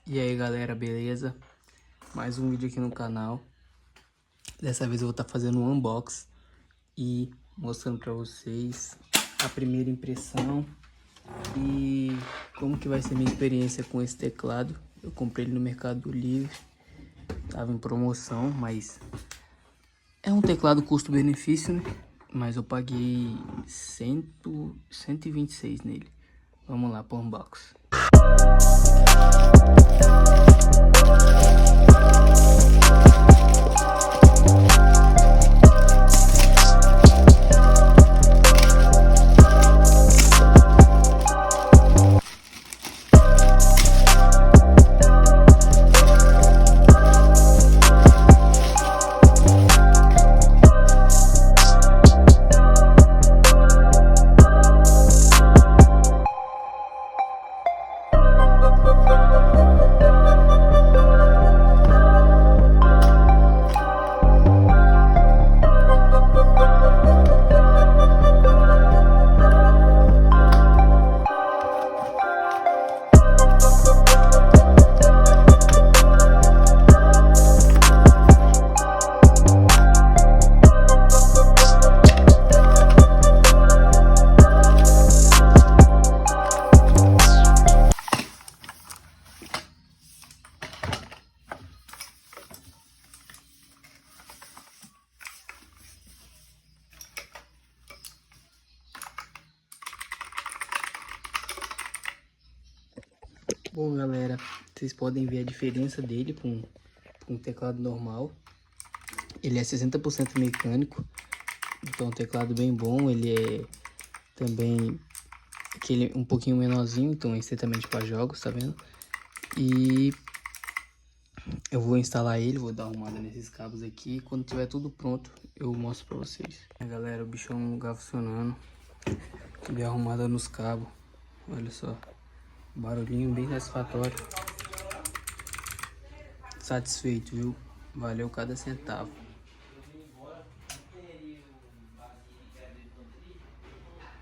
E aí galera, beleza? Mais um vídeo aqui no canal. Dessa vez eu vou estar fazendo um unboxing e mostrando pra vocês a primeira impressão e como que vai ser minha experiência com esse teclado. Eu comprei ele no Mercado Livre, tava em promoção, mas é um teclado custo-benefício, né? Mas eu paguei 126 nele. Vamos lá pro unboxing. Bom galera, vocês podem ver a diferença dele com um teclado normal. Ele é 60% mecânico, então é um teclado bem bom. Ele é também aquele um pouquinho menorzinho, então é estritamente para jogos, tá vendo? E eu vou instalar ele, vou dar uma arrumada nesses cabos aqui. Quando tiver tudo pronto, eu mostro pra vocês. Galera, o bichão no lugar funcionando, bem arrumada nos cabos, olha só. Barulhinho bem satisfatório. Satisfeito, viu? Valeu cada centavo.